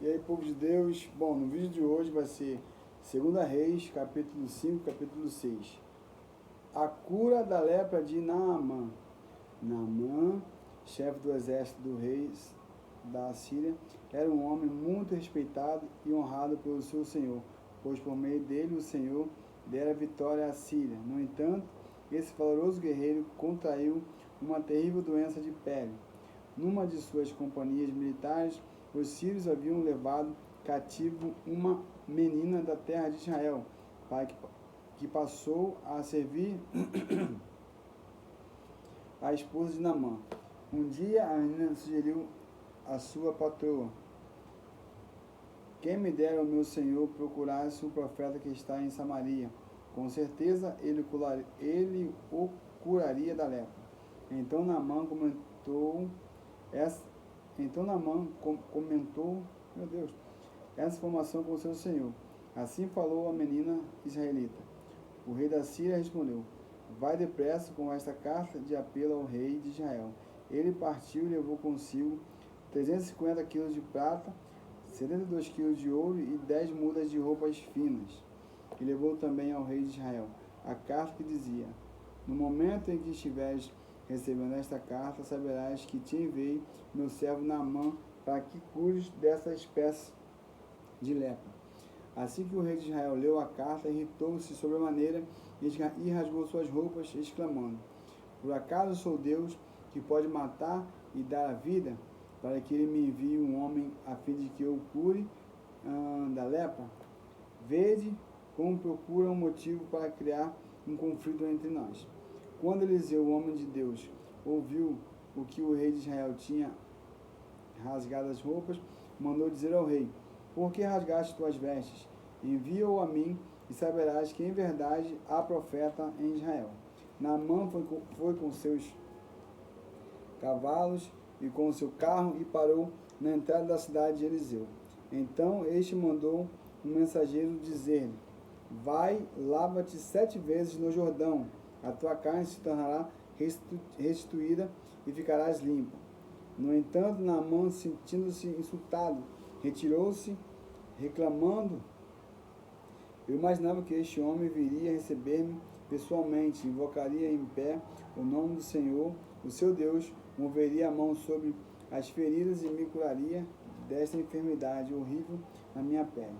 E aí, povo de Deus, bom, no vídeo de hoje vai ser 2 Reis, capítulo 5, capítulo 6. A cura da lepra de Naamã. Naamã, chefe do exército do rei da Síria, era um homem muito respeitado e honrado pelo seu senhor, pois por meio dele o Senhor dera vitória à Síria. No entanto, esse valoroso guerreiro contraiu uma terrível doença de pele. Numa de suas companhias militares, os sírios haviam levado cativo uma menina da terra de Israel, que passou a servir a esposa de Naamã. Um dia a menina sugeriu à sua patroa: quem me dera o meu senhor procurasse o profeta que está em Samaria. Com certeza ele o curaria da lepra. Então Naamã comentou essa informação com seu senhor. Assim falou a menina israelita. O rei da Síria respondeu: vai depressa com esta carta de apelo ao rei de Israel. Ele partiu e levou consigo 350 quilos de prata, 72 quilos de ouro e 10 mudas de roupas finas. E levou também ao rei de Israel a carta que dizia: no momento em que estiveres recebendo esta carta, saberás que te enviei meu servo Naamã para que cures dessa espécie de lepra. Assim que o rei de Israel leu a carta, irritou-se sobremaneira e rasgou suas roupas, exclamando: por acaso sou Deus que pode matar e dar a vida, para que ele me envie um homem a fim de que eu cure da lepra? Vede como procura um motivo para criar um conflito entre nós. Quando Eliseu, o homem de Deus, ouviu o que o rei de Israel tinha rasgado as roupas, mandou dizer ao rei: por que rasgaste tuas vestes? Envia-o a mim, e saberás que em verdade há profeta em Israel. Naamã foi com seus cavalos e com o seu carro e parou na entrada da cidade de Eliseu. Então este mandou um mensageiro dizer-lhe: vai, lava-te 7 vezes no Jordão, a tua carne se tornará restituída e ficarás limpa. No entanto, Naamã, sentindo-se insultado, retirou-se, reclamando: eu imaginava que este homem viria receber-me pessoalmente, invocaria em pé o nome do Senhor, o seu Deus, moveria a mão sobre as feridas e me curaria desta enfermidade horrível na minha pele.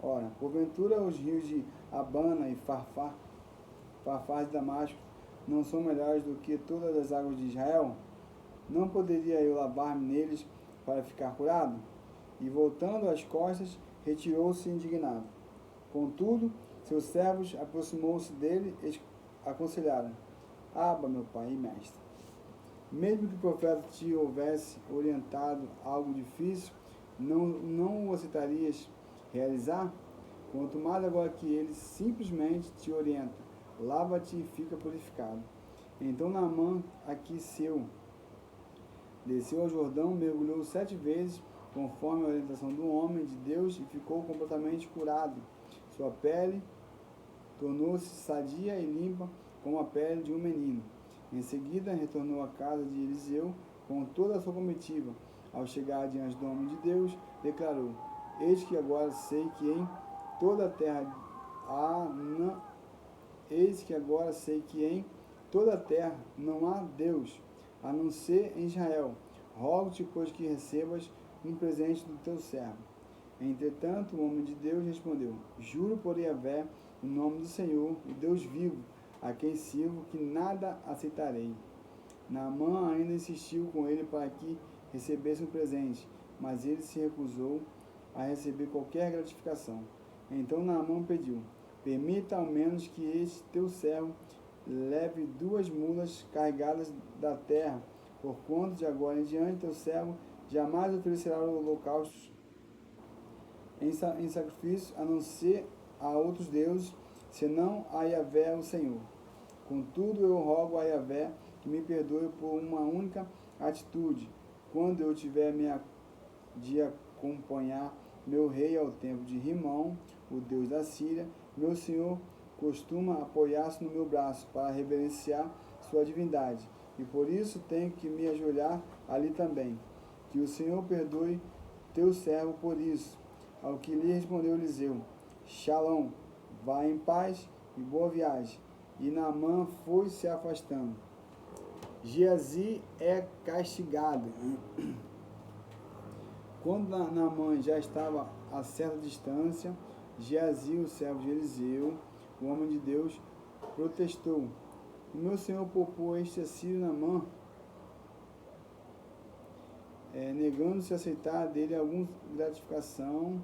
Ora, porventura os rios de Abana e Farfar de Damasco não são melhores do que todas as águas de Israel? Não poderia eu lavar-me neles para ficar curado? E voltando as costas, retirou-se indignado. Contudo, seus servos aproximou-se dele e aconselharam: Aba, meu pai e mestre, mesmo que o profeta te houvesse orientado algo difícil, não o aceitarias realizar? Quanto mais agora que ele simplesmente te orienta: lava-te e fica purificado. Então Naamã aqueceu, desceu ao Jordão, mergulhou 7 vezes, conforme a orientação do homem de Deus, e ficou completamente curado. Sua pele tornou-se sadia e limpa como a pele de um menino. Em seguida, retornou à casa de Eliseu com toda a sua comitiva. Ao chegar diante do homem de Deus, declarou: eis que agora sei que em toda a terra não há Deus, a não ser em Israel. Rogo-te, pois, que recebas um presente do teu servo. Entretanto, o homem de Deus respondeu: juro por Yahvé, o nome do Senhor, o Deus vivo, a quem sirvo, que nada aceitarei. Naamã ainda insistiu com ele para que recebesse um presente, mas ele se recusou a receber qualquer gratificação. Então Naamã pediu: permita ao menos que este teu servo leve 2 mulas carregadas da terra, porquanto de agora em diante teu servo jamais oferecerá holocaustos em sacrifício, a não ser a outros deuses, senão a Yahvé o Senhor. Contudo, eu rogo a Yahvé que me perdoe por uma única atitude, quando eu tiver de acompanhar meu rei ao templo de Rimão, o Deus da Síria. Meu senhor costuma apoiar-se no meu braço para reverenciar sua divindade, e por isso tenho que me ajoelhar ali também. Que o Senhor perdoe teu servo por isso. Ao que lhe respondeu Eliseu: Shalom, vá em paz e boa viagem. E Naamã foi se afastando. Geazi é castigado. Quando Naamã já estava a certa distância, Geazi, o servo de Eliseu, o homem de Deus, protestou: O meu senhor poupou este assírio Naamã, negando-se a aceitar dele alguma gratificação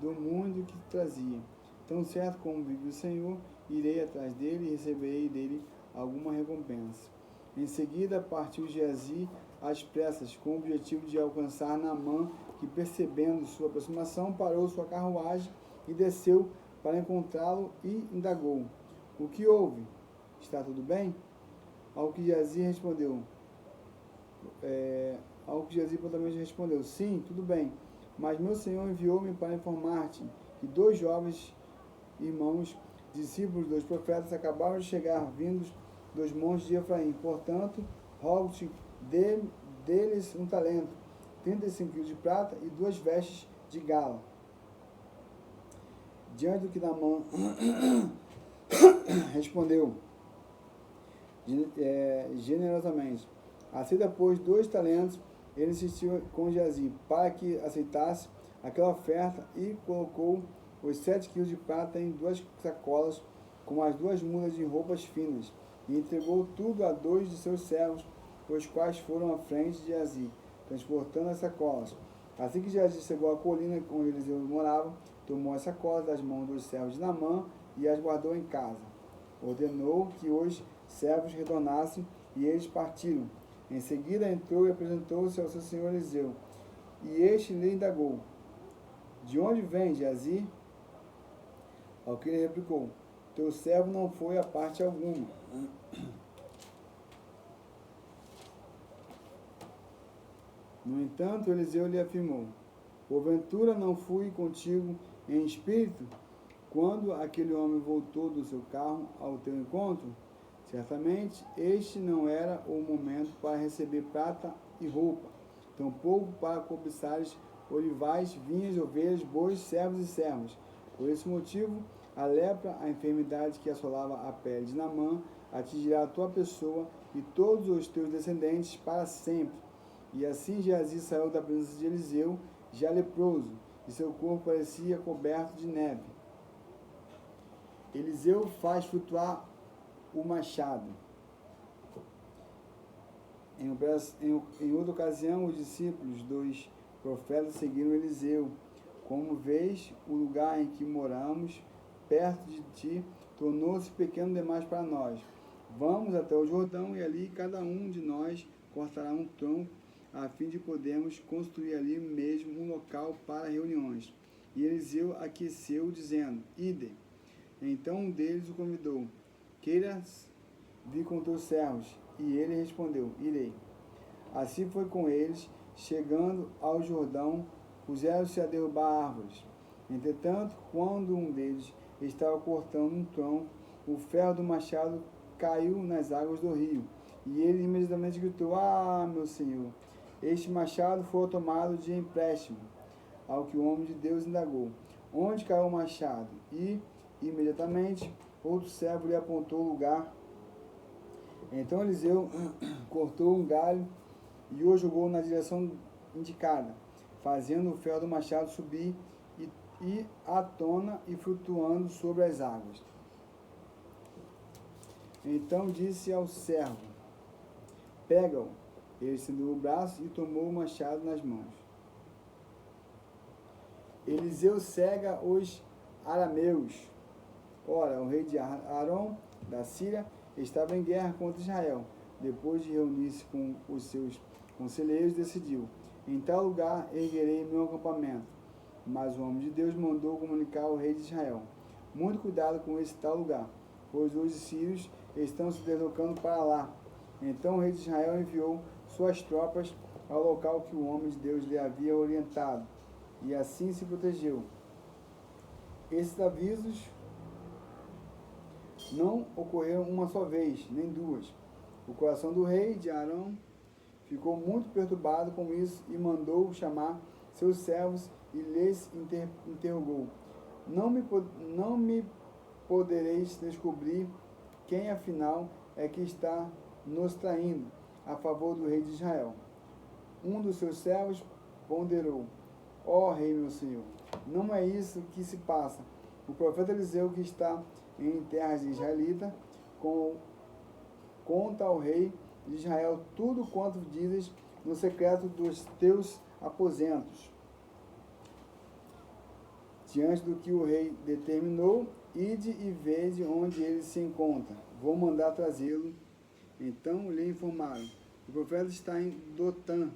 do mundo que trazia. Tão certo como vive o Senhor, irei atrás dele e receberei dele alguma recompensa. Em seguida partiu Geazi às pressas, com o objetivo de alcançar Naamã, que, percebendo sua aproximação, parou sua carruagem e desceu para encontrá-lo e indagou: O que houve? Está tudo bem? Ao que Geazi prontamente respondeu: Sim, tudo bem, mas meu senhor enviou-me para informar-te que 2 jovens irmãos, discípulos dos profetas, acabaram de chegar, vindos dos montes de Efraim. Portanto, rogo-te, deles um talento, 35 quilos de prata e 2 vestes de gala. Diante do que Naamã respondeu generosamente: Aceita, pois, 2 talentos. Ele insistiu com Geazi para que aceitasse aquela oferta e colocou os 7 quilos de prata em 2 sacolas com as 2 mudas de roupas finas e entregou tudo a 2 de seus servos, os quais foram à frente de Geazi, transportando as sacolas. Assim que Geazi chegou à colina onde Eliseu morava, tomou as sacolas das mãos dos servos de Naamã e as guardou em casa. Ordenou que os servos retornassem e eles partiram. Em seguida entrou e apresentou-se ao seu senhor Eliseu. E este lhe indagou: De onde vem, Geazi? Ao que ele replicou: Teu servo não foi a parte alguma. No entanto, Eliseu lhe afirmou: Porventura não fui contigo em espírito, quando aquele homem voltou do seu carro ao teu encontro? Certamente, este não era o momento para receber prata e roupa, tampouco para cobiçares olivais, vinhas, ovelhas, bois, servos e servas. Por esse motivo, a lepra, a enfermidade que assolava a pele de Naamã, atingirá a tua pessoa e todos os teus descendentes para sempre. E assim Geazi saiu da presença de Eliseu, já leproso, e seu corpo parecia coberto de neve. Eliseu faz flutuar o machado. Em outra ocasião, os discípulos dos profetas seguiram Eliseu. Como vês, o lugar em que moramos, perto de ti, tornou-se pequeno demais para nós. Vamos até o Jordão e ali cada um de nós cortará um tronco, a fim de podermos construir ali mesmo um local para reuniões. E Eliseu aqueceu, dizendo: Ide. Então um deles o convidou: Queiras vir com teus servos? E ele respondeu: Irei. Assim foi com eles. Chegando ao Jordão, puseram-se a derrubar árvores. Entretanto, quando um deles estava cortando um tronco, o ferro do machado caiu nas águas do rio. E ele imediatamente gritou: Ah, meu senhor, este machado foi tomado de empréstimo. Ao que o homem de Deus indagou: Onde caiu o machado? E, imediatamente, outro servo lhe apontou o lugar. Então Eliseu cortou um galho e o jogou na direção indicada, fazendo o ferro do machado subir e à tona e flutuando sobre as águas. Então disse ao servo: Pega-o. Ele estendeu o braço e tomou o machado nas mãos. Eliseu cega os arameus. Ora, o rei de Aram, da Síria, estava em guerra contra Israel. Depois de reunir-se com os seus conselheiros, decidiu: Em tal lugar erguerei meu acampamento. Mas o homem de Deus mandou comunicar ao rei de Israel: Muito cuidado com esse tal lugar, pois os sírios estão se deslocando para lá. Então o rei de Israel enviou suas tropas ao local que o homem de Deus lhe havia orientado, e assim se protegeu. Esses avisos não ocorreram uma só vez, nem duas. O coração do rei de Arão ficou muito perturbado com isso e mandou chamar seus servos e lhes interrogou: não me podereis descobrir quem afinal é que está nos traindo a favor do rei de Israel? Um dos seus servos ponderou: ó rei meu senhor, não é isso que se passa. O profeta Eliseu, que está em terras de israelita, conta ao rei de Israel tudo quanto dizes no secreto dos teus aposentos. Diante do que o rei determinou, ide e vede onde ele se encontra. Vou mandar trazê-lo. Então lhe informaram: o profeta está em Dotã.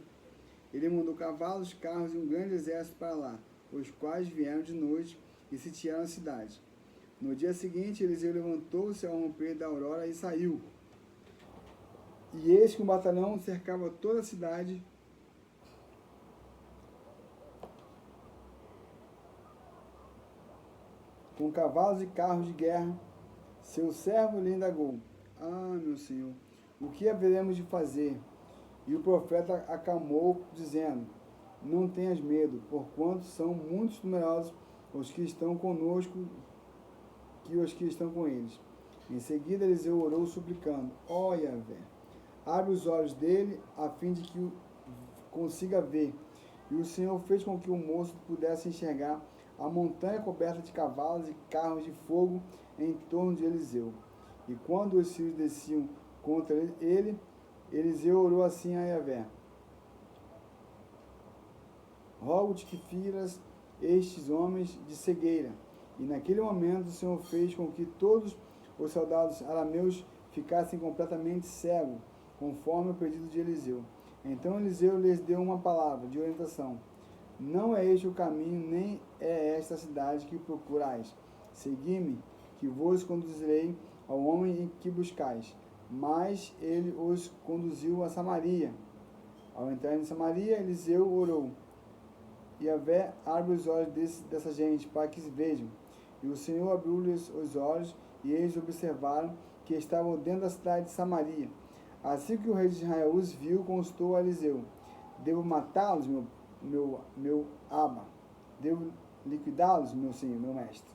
Ele mandou cavalos, carros e um grande exército para lá, os quais vieram de noite e sitiaram a cidade. No dia seguinte, Eliseu levantou-se ao romper da aurora e saiu. E eis que um batalhão cercava toda a cidade com cavalos e carros de guerra. Seu servo lhe indagou: ah, meu senhor, o que haveremos de fazer? E o profeta acalmou, dizendo: não tenhas medo, porquanto são muitos numerosos os que estão conosco que os que estão com eles. Em seguida, Eliseu orou, suplicando: ó Yahvé, abre os olhos dele, a fim de que o consiga ver. E o Senhor fez com que o moço pudesse enxergar a montanha coberta de cavalos e carros de fogo em torno de Eliseu. E quando os sírios desciam contra ele, Eliseu orou assim a Yahvé: rogo-te que firas estes homens de cegueira. E naquele momento o Senhor fez com que todos os soldados arameus ficassem completamente cegos, conforme o pedido de Eliseu. Então Eliseu lhes deu uma palavra de orientação: não é este o caminho, nem é esta a cidade que procurais. Segui-me, que vos conduzirei ao homem que buscais. Mas ele os conduziu a Samaria. Ao entrar em Samaria, Eliseu orou: Yahvé, abre os olhos dessa gente, para que se vejam. E o Senhor abriu-lhes os olhos, e eles observaram que estavam dentro da cidade de Samaria. Assim que o rei de Israel os viu, consultou a Eliseu: devo matá-los, meu Abba? Devo liquidá-los, meu senhor, meu mestre?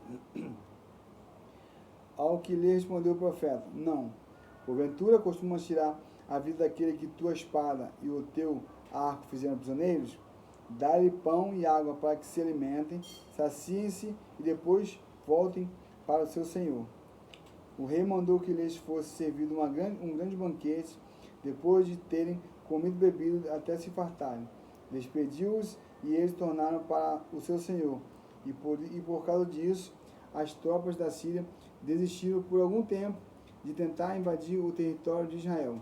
Ao que lhe respondeu o profeta: não. Porventura costumas tirar a vida daquele que tua espada e o teu arco fizeram prisioneiros? Dá-lhe pão e água para que se alimentem, saciem-se e depois voltem para o seu senhor. O rei mandou que lhes fosse servido um grande banquete, depois de terem comido e bebido até se fartarem. Despediu-os e eles tornaram para o seu senhor. E por causa disso, as tropas da Síria desistiram por algum tempo de tentar invadir o território de Israel.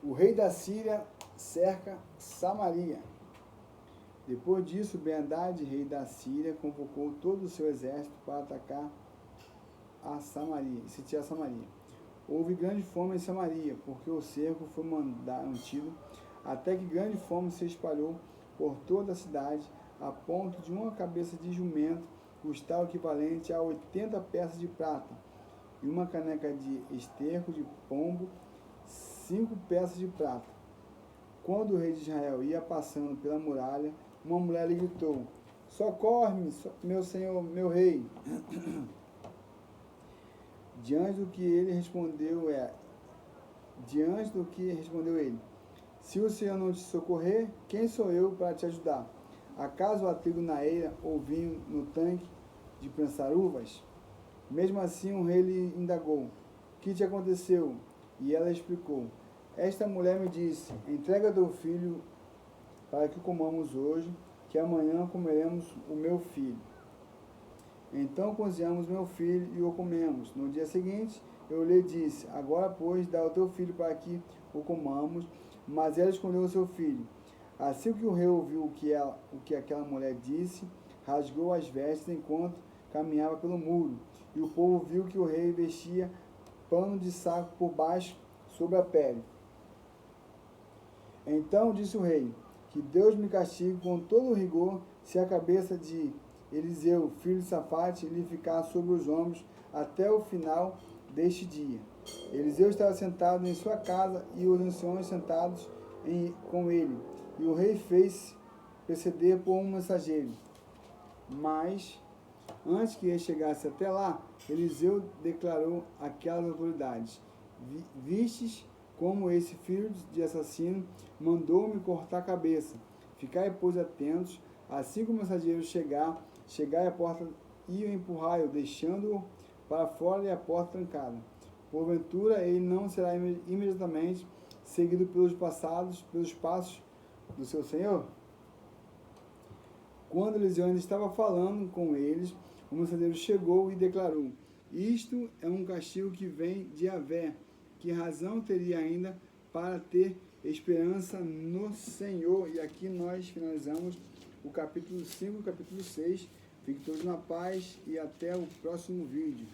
O rei da Síria cerca Samaria. Depois disso, Ben-Hadad, rei da Síria, convocou todo o seu exército para atacar a Samaria, e sitiar Samaria. Houve grande fome em Samaria, porque o cerco foi mantido, até que grande fome se espalhou por toda a cidade, a ponto de uma cabeça de jumento custar o equivalente a 80 peças de prata, e uma caneca de esterco de pombo, 5 peças de prata. Quando o rei de Israel ia passando pela muralha, uma mulher lhe gritou: socorre-me, meu senhor, meu rei. Diante do que respondeu ele: se o Senhor não te socorrer, quem sou eu para te ajudar? Acaso há trigo na eira ou vinho no tanque de prensar uvas? Mesmo assim o rei lhe indagou: o que te aconteceu? E ela explicou: esta mulher me disse: entrega teu filho para que comamos hoje, que amanhã comeremos o meu filho. Então cozinhamos meu filho e o comemos. No dia seguinte eu lhe disse: agora, pois, dá o teu filho para que o comamos. Mas ela escondeu o seu filho. Assim que o rei ouviu o que aquela mulher disse, rasgou as vestes enquanto caminhava pelo muro. E o povo viu que o rei vestia pano de saco por baixo sobre a pele. Então disse o rei: que Deus me castigue com todo o rigor, se a cabeça de Eliseu, filho de Safate, lhe ficar sobre os ombros até o final deste dia. Eliseu estava sentado em sua casa e os anciões sentados com ele. E o rei fez preceder por um mensageiro. Mas, antes que ele chegasse até lá, Eliseu declarou àquelas autoridades: Vistes como esse filho de assassino mandou-me cortar a cabeça. Ficai, pois, atentos. Assim que o mensageiro chegai à porta e o empurrai-o, deixando-o para fora e a porta trancada. Porventura, ele não será imediatamente seguido pelos passos do seu senhor? Quando Eliseu ainda estava falando com eles, o mensageiro chegou e declarou: Isto é um castigo que vem de Yahvé. Que razão teria ainda para ter esperança no Senhor? E aqui nós finalizamos o capítulo 5 e o capítulo 6. Fiquem todos na paz e até o próximo vídeo.